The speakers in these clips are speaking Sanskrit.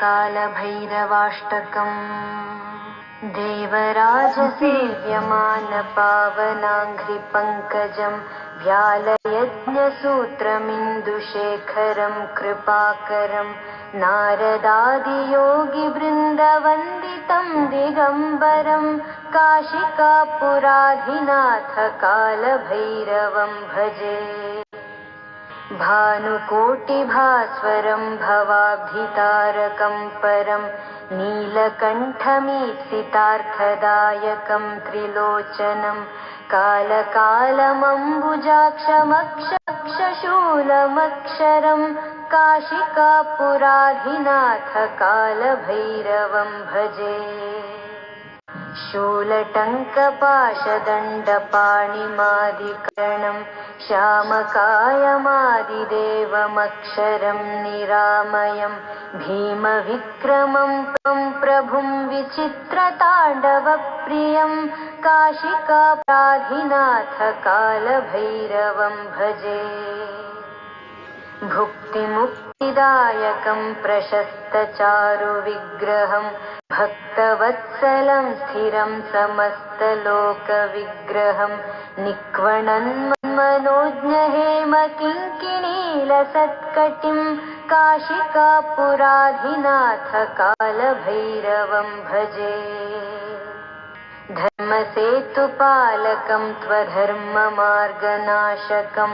कालभैरवाष्टकम् देवराजसेव्यमानपावनाङ्घ्रिपङ्कजं व्यालयज्ञसूत्रमिन्दुशेखरं कृपाकरं नारदादियोगिवृन्दवन्दितं दिगम्बरं काशिकापुराधिनाथ कालभैरवं भजे। भानुकोटिभास्वरं भवाब्धितारकं परं नीलकण्ठमीप्सितार्थदायकं त्रिलोचनं कालकालमम्बुजाक्षमक्षशूलमक्षरं काशिकापुराधिनाथ कालभैरवं भजे। शूलटङ्कपाशदण्डपाणिमादिकर्णं श्यामकायमादिदेवमक्षरं निरामयं भीमविक्रमं प्रभुं विचित्रताण्डवप्रियं काशिकापुराधिनाथ कालभैरवं भजे। भुक्तिमुक्तिदायकं प्रशस्तचारुविग्रहं भक्तवत्सलं स्थिरं समस्तलोकविग्रहं निक्वणन्मनोज्ञहेमकिङ्किणीलसत्कटिं काशिकापुराधिनाथ कालभैरवं भजे। धर्मसेतुपालकं त्वधर्ममार्गनाशकं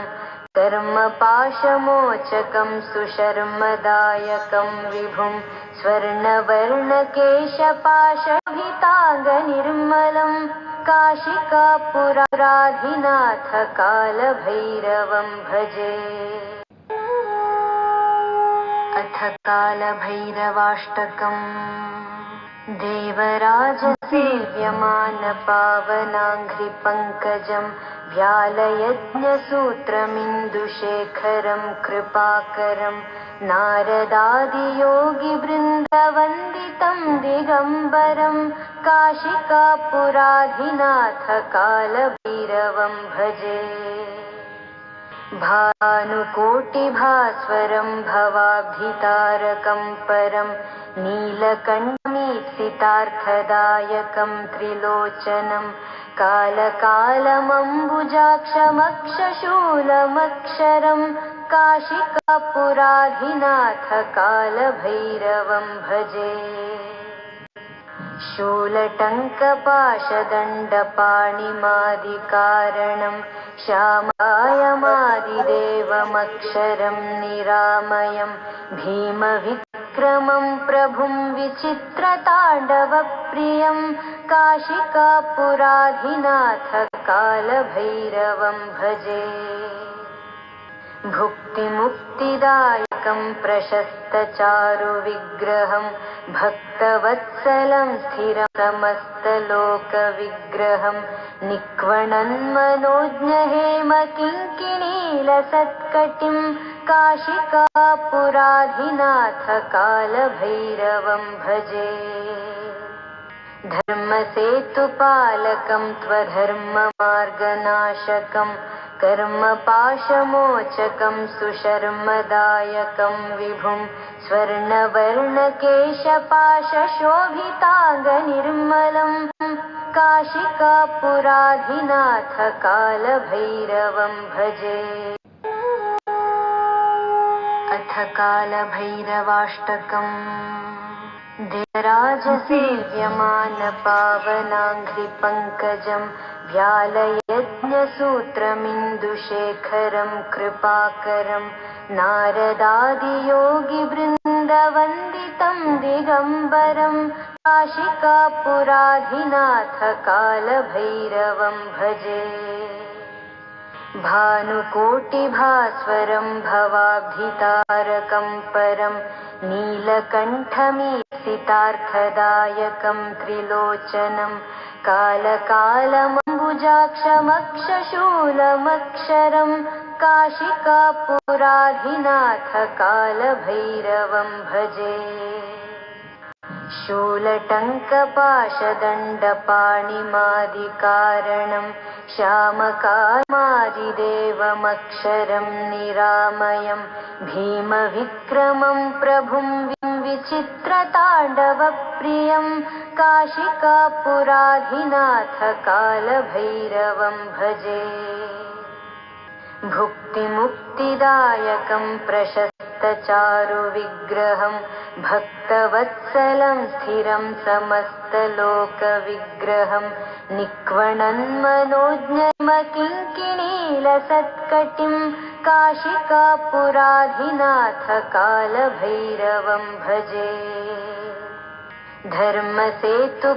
कर्मपाशमोचकं सुशर्मदायकं विभुं स्वर्णवर्णकेशपाशभिताङ्गनिर्मलं काशिकापुराधिनाथ कालभैरवं भजे। अथ कालभैरवाष्टकम् देवराजसेव्यमानपावनाङ्घ्रिपङ्कजं व्यालयज्ञसूत्रमिन्दुशेखरं कृपाकरं नारदादियोगिवृन्दवन्दितं दिगम्बरं काशिकापुराधिनाथ कालभैरवं भजे। भानुकोटिभास्वरं भवाब्धितारकं परं नीलकण्ठमीप्सितार्थदायकं त्रिलोचनं कालकालमम्बुजाक्षमक्षशूलमक्षरं काशिकापुराधिनाथ कालभैरवं भजे। शूलटङ्कपाशदण्डपाणिमादिकारणं श्यामायमादिदेवमक्षरं निरामयं भीमविक्रमं प्रभुं विचित्रताण्डवप्रियं काशिकापुराधिनाथ कालभैरवं भजे। भुक्तिमुक्तिदायकं प्रशस्तचारुविग्रहं भक्तवत्सलं स्थिरं समस्तलोकविग्रहं निक्वणन्मनोज्ञहेमकिङ्किणीलसत्कटिं काशिकापुराधिनाथ कालभैरवं भजे। धर्मसेतुपालकं त्वधर्ममार्गनाशकं कर्मपाशमोचकं सुशर्मदायकं विभुं स्वर्णवर्णकेशपाशशोभिताङ्गनिर्मलं काशिकापुराधिनाथ कालभैरवं भजे। अथ कालभैरवाष्टकम् देवराजसेव्यमानपावनाङ्घ्रिपङ्कजं व्यालयज्ञसूत्रमिन्दुशेखरं कृपाकरं नारदादियोगिवृन्दवन्दितं दिगम्बरं काशिकापुराधिनाथ कालभैरवं भजे। भानुकोटिभास्वरं भवाब्धितारकं परं नीलकण्ठमीप्सितार्थदायकं त्रिलोचनं कालकालमम्बुजाक्षमक्षशूलमक्षरं काशिकापुराधिनाथ कालभैरवं भजे। शूलटङ्कपाशदण्डपाणिमादिकारणं श्यामकायमादिदेवमक्षरं निरामयं भीमविक्रमं प्रभुं विचित्रताण्डवप्रियं काशिकापुराधिनाथ कालभैरवं भजे। भुक्तिमुक्तिदायकं प्रशस्तचारुविग्रहं भक्तवत्सलं स्थिरं समस्तलोकविग्रहं निक्वणन्मनोज्ञमकिङ्किणीलसत्कटिं काशिकापुराधिनाथ कालभैरवं भजे। धर्मसेतु